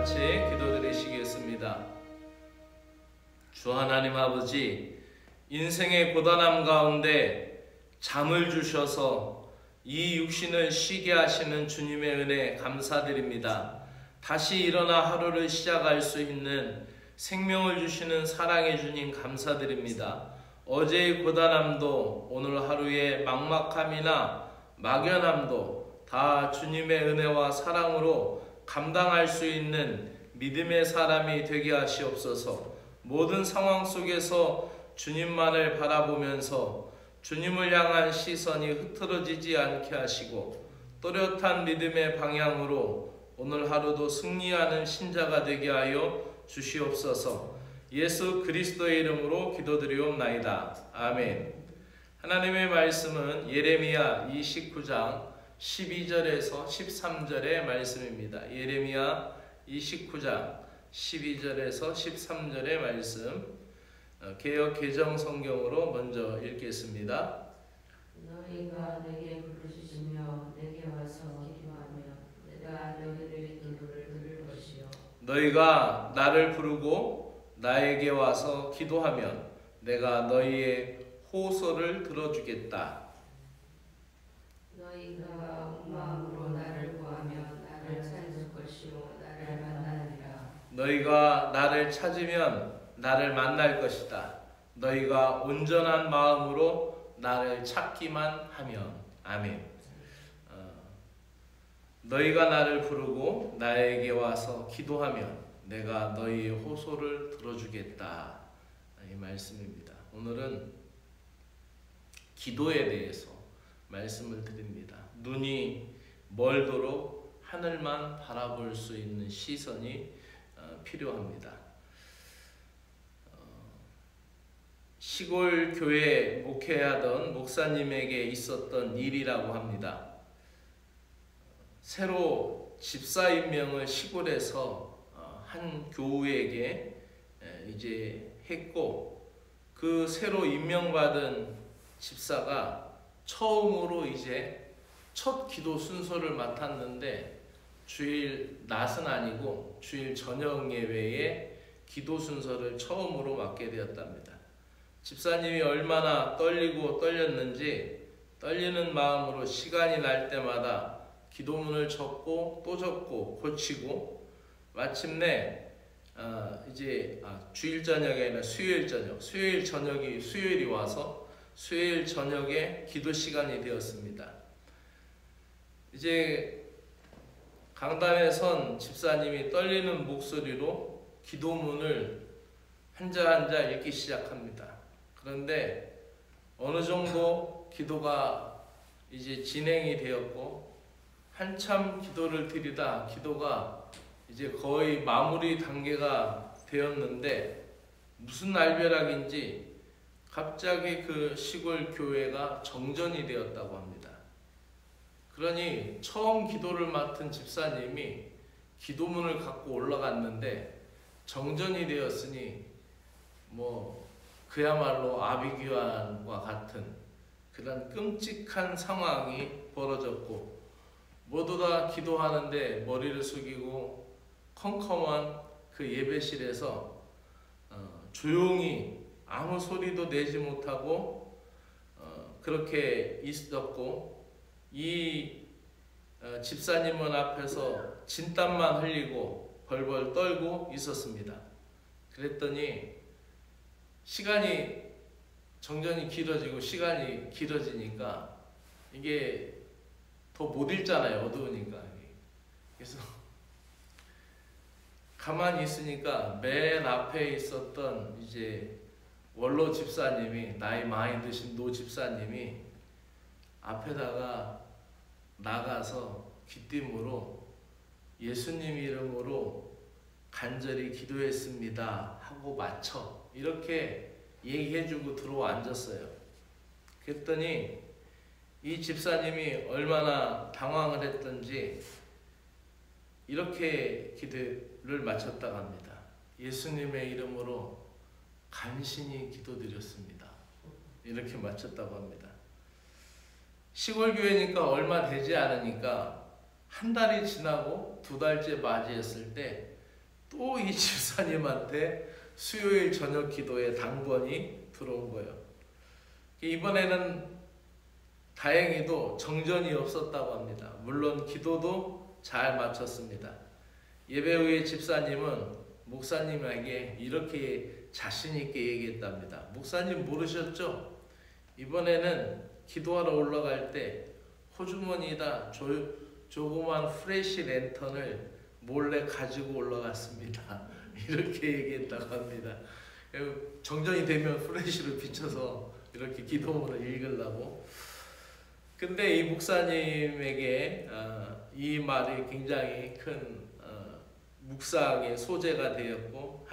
같이 기도드리시겠습니다. 주 하나님 아버지, 인생의 고단함 가운데 잠을 주셔서 이 육신을 쉬게 하시는 주님의 은혜 감사드립니다. 다시 일어나 하루를 시작할 수 있는 생명을 주시는 사랑의 주님 감사드립니다. 어제의 고단함도 오늘 하루의 막막함이나 막연함도 다 주님의 은혜와 사랑으로 감당할 수 있는 믿음의 사람이 되게 하시옵소서. 모든 상황 속에서 주님만을 바라보면서 주님을 향한 시선이 흐트러지지 않게 하시고 또렷한 믿음의 방향으로 오늘 하루도 승리하는 신자가 되게 하여 주시옵소서. 예수 그리스도의 이름으로 기도드리옵나이다. 아멘. 하나님의 말씀은 예레미야 29장 12절에서 13절의 말씀입니다. 예레미야 29장 12절에서 13절의 말씀, 개역 개정 성경으로 먼저 읽겠습니다. 너희가 내게 부르짖으며 내게 와서 기도하며 내가 너희들의 기도를 들을 것이요. 너희가 나를 부르고 나에게 와서 기도하면 내가 너희의 호소를 들어주겠다. 너희가 온 마음으로 나를 구하면 나를 찾을 것이요 나를 만나리라. 너희가 나를 찾으면 나를 만날 것이다. 너희가 온전한 마음으로 나를 찾기만 하면. 아멘. 너희가 나를 부르고 나에게 와서 기도하면 내가 너희의 호소를 들어주겠다. 이 말씀입니다. 오늘은 기도에 대해서 말씀을 드립니다. 눈이 멀도록 하늘만 바라볼 수 있는 시선이 필요합니다. 시골 교회 목회하던 목사님에게 있었던 일이라고 합니다. 새로 집사 임명을 시골에서 한 교우에게 이제 했고, 그 새로 임명받은 집사가 처음으로 이제 첫 기도 순서를 맡았는데 주일 낮은 아니고 주일 저녁 예배에 기도 순서를 처음으로 맡게 되었답니다. 집사님이 얼마나 떨리고 떨렸는지 떨리는 마음으로 시간이 날 때마다 기도문을 적고 또 적고 고치고 마침내 주일 저녁이 아니라 수요일 저녁, 수요일이 와서 수요일 저녁에 기도 시간이 되었습니다. 이제 강단에 선 집사님이 떨리는 목소리로 기도문을 한자 한자 읽기 시작합니다. 그런데 어느 정도 기도가 이제 진행이 되었고 한참 기도를 드리다 기도가 이제 거의 마무리 단계가 되었는데 무슨 날벼락인지 갑자기 그 시골 교회가 정전이 되었다고 합니다. 그러니 처음 기도를 맡은 집사님이 기도문을 갖고 올라갔는데 정전이 되었으니 그야말로 아비규환과 같은 그런 끔찍한 상황이 벌어졌고, 모두 다 기도하는데 머리를 숙이고 컴컴한 그 예배실에서 조용히 아무 소리도 내지 못하고 그렇게 있었고, 이 집사님은 앞에서 진땀만 흘리고 벌벌 떨고 있었습니다. 그랬더니 정전이 길어지고 시간이 길어지니까 이게 더 못 읽잖아요. 어두우니까. 그래서 가만히 있으니까 맨 앞에 있었던 이제 원로 집사님이, 나이 많이 드신 노 집사님이 앞에다가 나가서 귀띔으로 예수님 이름으로 간절히 기도했습니다 하고 마쳐 이렇게 얘기해주고 들어와 앉았어요. 그랬더니 이 집사님이 얼마나 당황을 했던지 이렇게 기도를 마쳤다고 합니다. 예수님의 이름으로 간신히 기도드렸습니다. 이렇게 마쳤다고 합니다. 시골 교회니까 얼마 되지 않으니까 한 달이 지나고 두 달째 맞이했을 때 또 이 집사님한테 수요일 저녁 기도에 당번이 들어온 거예요. 이번에는 다행히도 정전이 없었다고 합니다. 물론 기도도 잘 마쳤습니다. 예배 후에 집사님은 목사님에게 이렇게 자신 있게 얘기했답니다. 목사님 모르셨죠? 이번에는 기도하러 올라갈 때 호주머니에다 조그만 프레시 랜턴을 몰래 가지고 올라갔습니다. 이렇게 얘기했다고 합니다. 정전이 되면 프레시를 비춰서 이렇게 기도문을 읽으려고. 근데 이 목사님에게 이 말이 굉장히 큰 묵상의 소재가 되었고,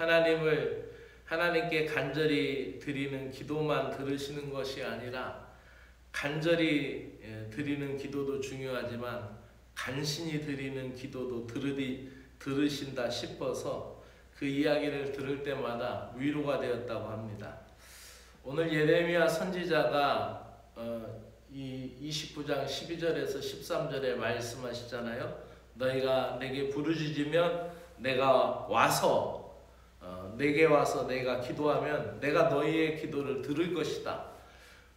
하나님께 간절히 드리는 기도만 들으시는 것이 아니라 간절히 드리는 기도도 중요하지만 간신히 드리는 기도도 들으신다 싶어서 그 이야기를 들을 때마다 위로가 되었다고 합니다. 오늘 예레미야 선지자가 이 29장 12절에서 13절에 말씀하시잖아요. 너희가 내게 부르짖으면 내가 와서 내게 와서 내가 기도하면 내가 너희의 기도를 들을 것이다.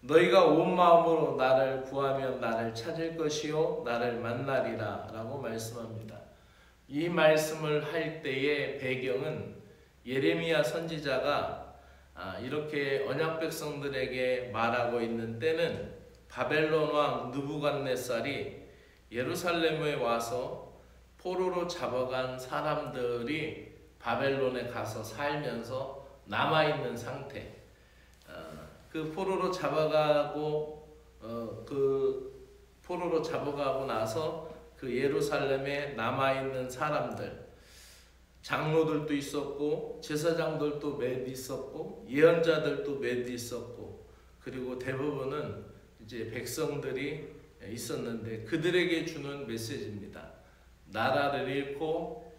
너희가 온 마음으로 나를 구하면 나를 찾을 것이요 나를 만나리라 라고 말씀합니다. 이 말씀을 할 때의 배경은 예레미야 선지자가 이렇게 언약 백성들에게 말하고 있는 때는 바벨론 왕 느부갓네살이 예루살렘에 와서 포로로 잡아간 사람들이 바벨론에 가서 살면서 남아있는 상태, 그 포로로 잡아가고 나서 그 예루살렘에 남아있는 사람들, 장로들도 있었고 제사장들도 몇 있었고 예언자들도 몇 있었고, 그리고 대부분은 이제 백성들이 있었는데 그들에게 주는 메시지입니다. 나라를 잃고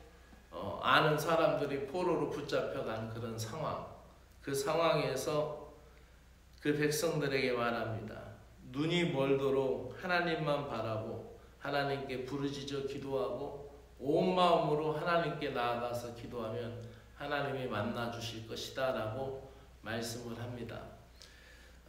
아는 사람들이 포로로 붙잡혀간 그런 상황, 그 상황에서 그 백성들에게 말합니다. 눈이 멀도록 하나님만 바라고 하나님께 부르짖어 기도하고 온 마음으로 하나님께 나아가서 기도하면 하나님이 만나 주실 것이다 라고 말씀을 합니다.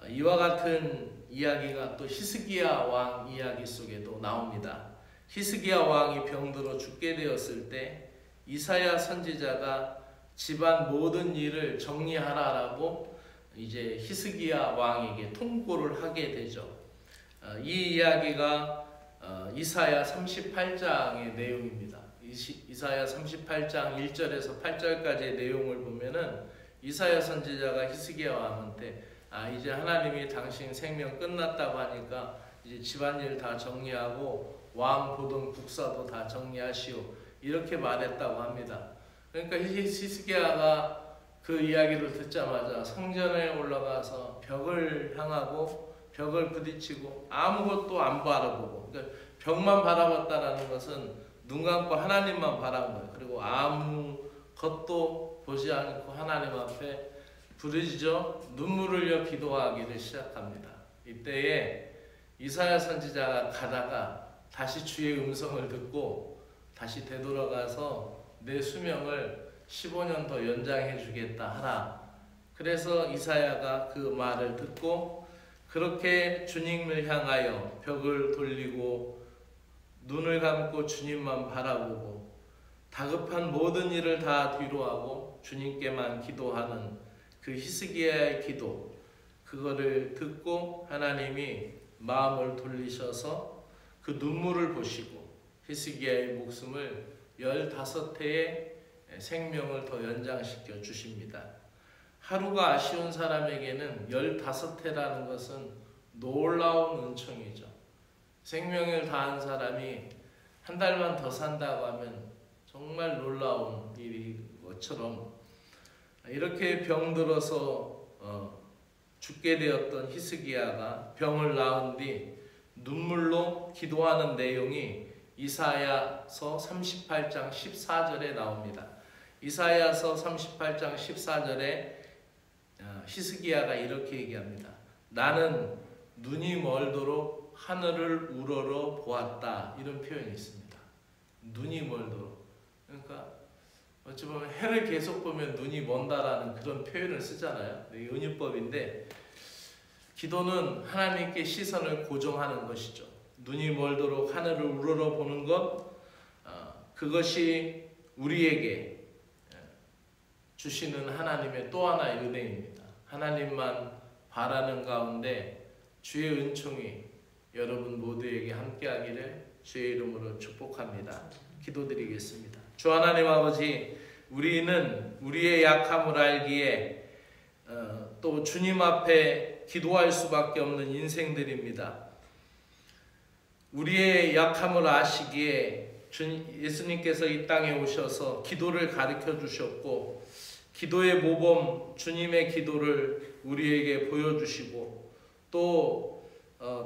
이와 같은 이야기가 또 히스기야 왕 이야기 속에도 나옵니다. 히스기야 왕이 병들어 죽게 되었을 때 이사야 선지자가 집안 모든 일을 정리하라라고 이제 히스기야 왕에게 통보를 하게 되죠. 이 이야기가 이사야 38장의 내용입니다. 이사야 38장 1절에서 8절까지의 내용을 보면은 이사야 선지자가 히스기야 왕한테 이제 하나님이 당신 생명 끝났다고 하니까 이제 집안일 다 정리하고 왕 보던 국사도 다 정리하시오, 이렇게 말했다고 합니다. 그러니까 히스기야가 그 이야기를 듣자마자 성전에 올라가서 벽을 향하고 벽을 부딪히고 아무것도 안 바라보고, 그러니까 벽만 바라봤다라는 것은 눈 감고 하나님만 바라본 거예요. 그리고 아무것도 보지 않고 하나님 앞에 부르짖어 눈물을 흘려 기도하기를 시작합니다. 이때에 이사야 선지자가 가다가 다시 주의 음성을 듣고 다시 되돌아가서 내 수명을 15년 더 연장해 주겠다 하라. 그래서 이사야가 그 말을 듣고 그렇게 주님을 향하여 벽을 돌리고 눈을 감고 주님만 바라보고 다급한 모든 일을 다 뒤로하고 주님께만 기도하는 그 히스기야의 기도, 그거를 듣고 하나님이 마음을 돌리셔서 그 눈물을 보시고 히스기야의 목숨을 15해의 생명을 더 연장시켜 주십니다. 하루가 아쉬운 사람에게는 15해라는 것은 놀라운 은총이죠. 생명을 다한 사람이 한 달만 더 산다고 하면 정말 놀라운 일인 것처럼 이렇게 병들어서 죽게 되었던 히스기야가 병을 나은 뒤 눈물로 기도하는 내용이 이사야서 38장 14절에 나옵니다. 이사야서 38장 14절에 히스기야가 이렇게 얘기합니다. 나는 눈이 멀도록 하늘을 우러러 보았다, 이런 표현이 있습니다. 눈이 멀도록, 그러니까 어찌 보면 해를 계속 보면 눈이 먼다라는 그런 표현을 쓰잖아요. 이 은유법인데 기도는 하나님께 시선을 고정하는 것이죠. 눈이 멀도록 하늘을 우러러보는 것, 그것이 우리에게 주시는 하나님의 또 하나의 은혜입니다. 하나님만 바라는 가운데 주의 은총이 여러분 모두에게 함께하기를 주의 이름으로 축복합니다. 기도드리겠습니다. 주 하나님 아버지, 우리는 우리의 약함을 알기에 또 주님 앞에 기도할 수밖에 없는 인생들입니다. 우리의 약함을 아시기에 예수님께서 이 땅에 오셔서 기도를 가르쳐 주셨고, 기도의 모범 주님의 기도를 우리에게 보여주시고, 또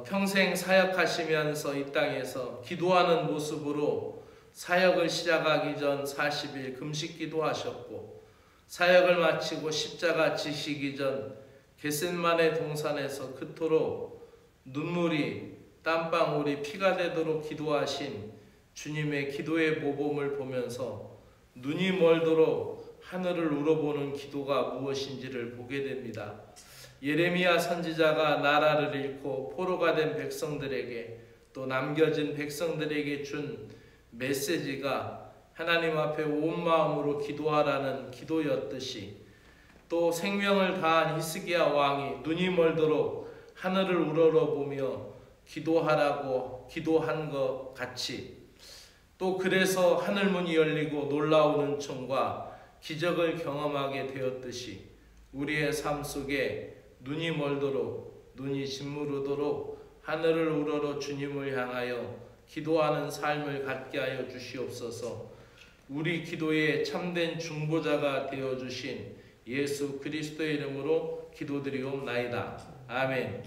평생 사역하시면서 이 땅에서 기도하는 모습으로 사역을 시작하기 전 40일 금식 기도하셨고, 사역을 마치고 십자가 지시기 전 겟셋마네 동산에서 그토록 눈물이 땀방울이 피가 되도록 기도하신 주님의 기도의 모범을 보면서 눈이 멀도록 하늘을 우러보는 기도가 무엇인지를 보게 됩니다. 예레미야 선지자가 나라를 잃고 포로가 된 백성들에게, 또 남겨진 백성들에게 준 메시지가 하나님 앞에 온 마음으로 기도하라는 기도였듯이, 또 생명을 다한 히스기야 왕이 눈이 멀도록 하늘을 우러러보며 기도하라고 기도한 것 같이, 또 그래서 하늘문이 열리고 놀라운 은총과 기적을 경험하게 되었듯이 우리의 삶 속에 눈이 멀도록, 눈이 짓무르도록 하늘을 우러러 주님을 향하여 기도하는 삶을 갖게 하여 주시옵소서. 우리 기도의 참된 중보자가 되어주신 예수 그리스도의 이름으로 기도드리옵나이다. 아멘.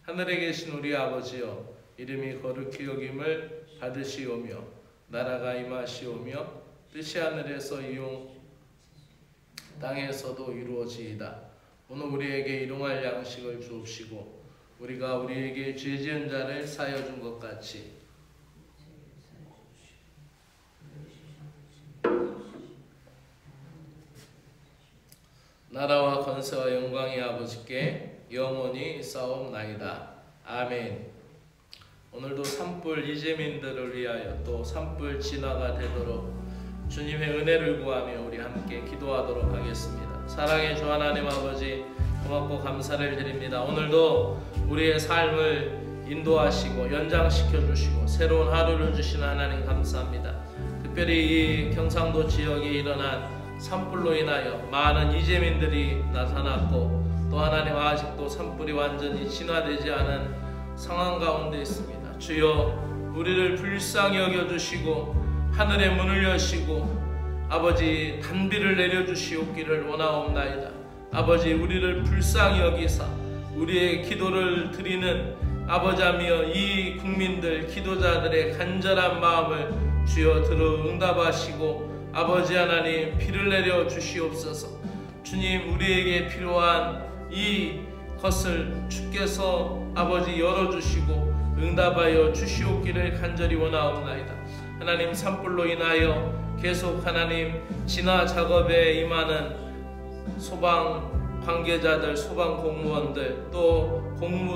하늘에 계신 우리 아버지여, 이름이 거룩히 여김을 받으시오며 나라가 임하시오며 뜻이 하늘에서 이용 땅에서도 이루어지이다. 오늘 우리에게 일용할 양식을 주옵시고, 우리가 우리에게 죄 지은 자를 사하여 준 것 같이 나라와 권세와 영광이 아버지께 영원히 싸움나이다. 아멘. 오늘도 산불 이재민들을 위하여 또 산불 진화가 되도록 주님의 은혜를 구하며 우리 함께 기도하도록 하겠습니다. 사랑의 주 하나님 아버지, 고맙고 감사를 드립니다. 오늘도 우리의 삶을 인도하시고 연장시켜 주시고 새로운 하루를 주시는 하나님 감사합니다. 특별히 이 경상도 지역에 일어난 산불로 인하여 많은 이재민들이 나타났고, 또 하나님 아직도 산불이 완전히 진화되지 않은 상황 가운데 있습니다. 주여, 우리를 불쌍히 여겨주시고 하늘의 문을 여시고 아버지 단비를 내려주시옵기를 원하옵나이다. 아버지, 우리를 불쌍히 여기사 우리의 기도를 드리는 아버지하며 이 국민들 기도자들의 간절한 마음을 주여 들어 응답하시고 아버지 하나님 비를 내려 주시옵소서. 주님, 우리에게 필요한 이 것을 주께서 아버지 열어주시고 응답하여 주시옵기를 간절히 원하옵나이다. 하나님, 산불로 인하여 계속 하나님 진화 작업에 임하는 소방 관계자들, 소방 공무원들, 또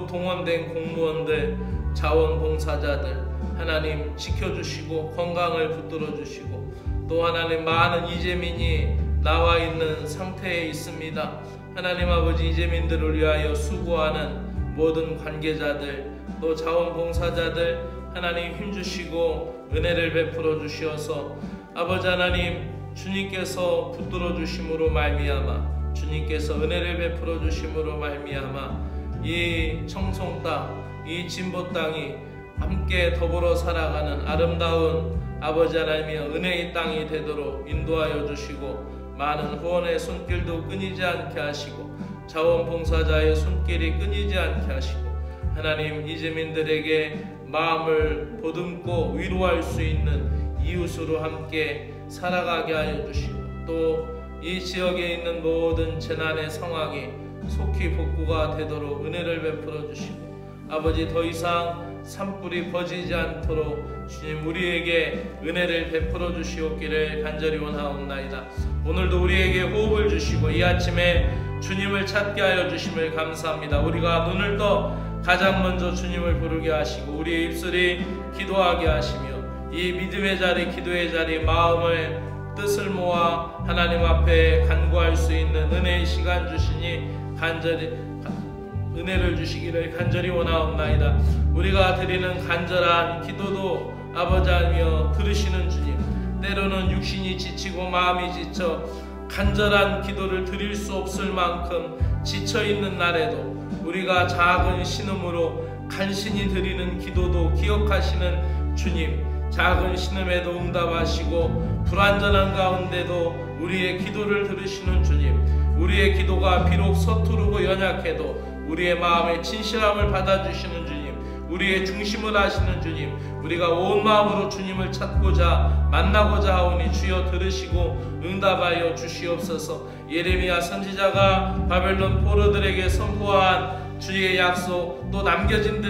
동원된 공무원들, 자원봉사자들 하나님 지켜주시고 건강을 붙들어 주시고, 또 하나님 많은 이재민이 나와 있는 상태에 있습니다. 하나님 아버지, 이재민들을 위하여 수고하는 모든 관계자들, 또 자원봉사자들 하나님 힘주시고 은혜를 베풀어 주시어서 아버지 하나님, 주님께서 붙들어 주심으로 말미암아, 주님께서 은혜를 베풀어 주심으로 말미암아 이 청송 땅, 이 진보 땅이 함께 더불어 살아가는 아름다운 아버지 하나님의 은혜의 땅이 되도록 인도하여 주시고, 많은 후원의 손길도 끊이지 않게 하시고 자원봉사자의 손길이 끊이지 않게 하시고, 하나님 이재민들에게 마음을 보듬고 위로할 수 있는 이웃으로 함께 살아가게 하여 주시고, 또 이 지역에 있는 모든 재난의 상황이 속히 복구가 되도록 은혜를 베풀어 주시고, 아버지 더 이상 산불이 퍼지지 않도록 주님 우리에게 은혜를 베풀어 주시옵기를 간절히 원하옵나이다. 오늘도 우리에게 호흡을 주시고 이 아침에 주님을 찾게 하여 주심을 감사합니다. 우리가 눈을 떠 가장 먼저 주님을 부르게 하시고 우리의 입술이 기도하게 하시며 이 믿음의 자리, 기도의 자리, 마음의 뜻을 모아 하나님 앞에 간구할 수 있는 은혜의 시간 주시니 간절히 은혜를 주시기를 간절히 원하옵나이다. 우리가 드리는 간절한 기도도 아버지 하며 들으시는 주님, 때로는 육신이 지치고 마음이 지쳐 간절한 기도를 드릴 수 없을 만큼 지쳐있는 날에도 우리가 작은 신음으로 간신히 드리는 기도도 기억하시는 주님, 작은 신음에도 응답하시고 불완전한 가운데도 우리의 기도를 들으시는 주님, 우리의 기도가 비록 서투르고 연약해도 우리의 마음의 진실함을 받아주시는 주님, 우리의 중심을 아시는 주님, 우리가 온 마음으로 주님을 찾고자 만나고자 하오니 주여 들으시고 응답하여 주시옵소서. 예레미야 선지자가 바벨론 포로들에게 선포한 주의 약속, 또 남겨진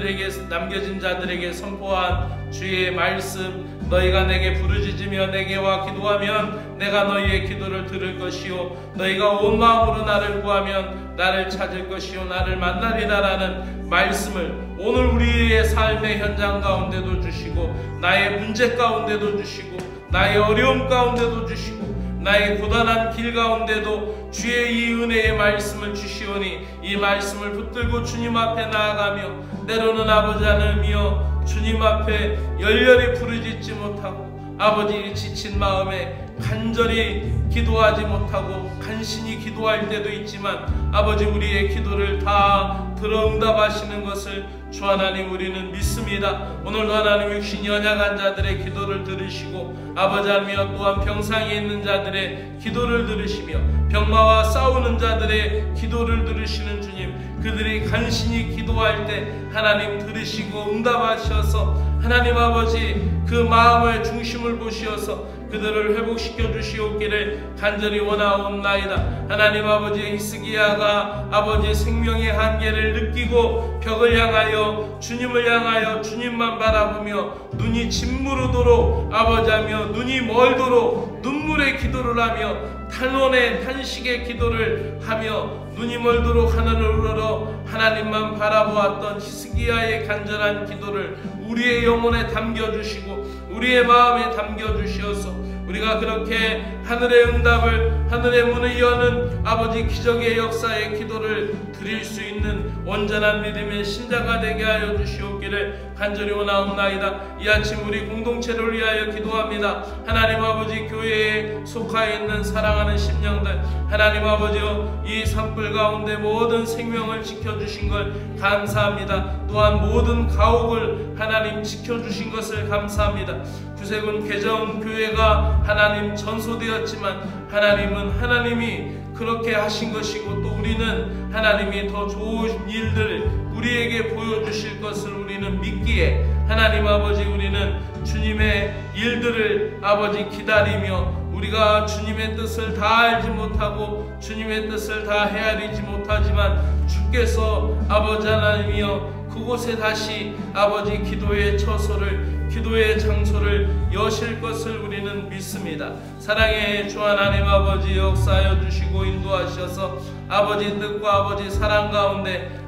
자들에게 선포한 주의 말씀, 너희가 내게 부르짖으며 내게와 기도하면 내가 너희의 기도를 들을 것이요 너희가 온 마음으로 나를 구하면 나를 찾을 것이요 나를 만나리라라는 말씀을 오늘 우리의 삶의 현장 가운데도 주시고 나의 문제 가운데도 주시고 나의 어려움 가운데도 주시고 나의 고단한 길 가운데도 주의 이 은혜의 말씀을 주시오니 이 말씀을 붙들고 주님 앞에 나아가며 때로는 아버지 하나님이여 주님 앞에 열렬히 부르짖지 못하고 아버지 지친 마음에 간절히 기도하지 못하고 간신히 기도할 때도 있지만 아버지 우리의 기도를 다 들어 응답하시는 것을 주 하나님 우리는 믿습니다. 오늘도 하나님 육신이 연약한 자들의 기도를 들으시고 아버지 하나님 또한 병상에 있는 자들의 기도를 들으시며 병마와 싸우는 자들의 기도를 들으시는 주님, 그들이 간신히 기도할 때 하나님 들으시고 응답하셔서 하나님 아버지 그 마음의 중심을 보시어서 그들을 회복시켜 주시옵기를 간절히 원하옵나이다. 하나님 아버지 히스기야가 아버지 생명의 한계를 느끼고 벽을 향하여 주님을 향하여 주님만 바라보며 눈이 짓무르도록 아버지하며 눈이 멀도록 눈물의 기도를 하며 탄원의 탄식의 기도를 하며 눈이 멀도록 하늘을 우러러 하나님만 바라보았던 히스기야의 간절한 기도를 우리의 영혼에 담겨주시고 우리의 마음에 담겨주시어서 우리가 그렇게 하늘의 응답을 하늘의 문을 여는 아버지 기적의 역사의 기도를 드릴 수 있는 온전한 믿음의 신자가 되게 하여 주시옵기를 간절히 원하옵나이다. 이 아침 우리 공동체를 위하여 기도합니다. 하나님 아버지 교회에 속하여 있는 사랑하는 심령들 하나님 아버지여 이 산불 가운데 모든 생명을 지켜주신 걸 감사합니다. 또한 모든 가옥을 하나님 지켜주신 것을 감사합니다. 구세군 개정교회가 하나님 전소되었지만 하나님은 하나님이 그렇게 하신 것이고 또 우리는 하나님이 더 좋은 일들을 우리에게 보여주실 것을 우리는 믿기에 하나님 아버지 우리는 주님의 일들을 아버지 기다리며 우리가 주님의 뜻을 다 알지 못하고 주님의 뜻을 다 헤아리지 못하지만 주께서 아버지 하나님이여 그곳에 다시 아버지 기도의 처소를 기도의 장소를 여실 것을 우리는 믿습니다. 사랑의 주 하나님 아버지 역사하여 주시고 인도하셔서 아버지 뜻과 아버지 사랑 가운데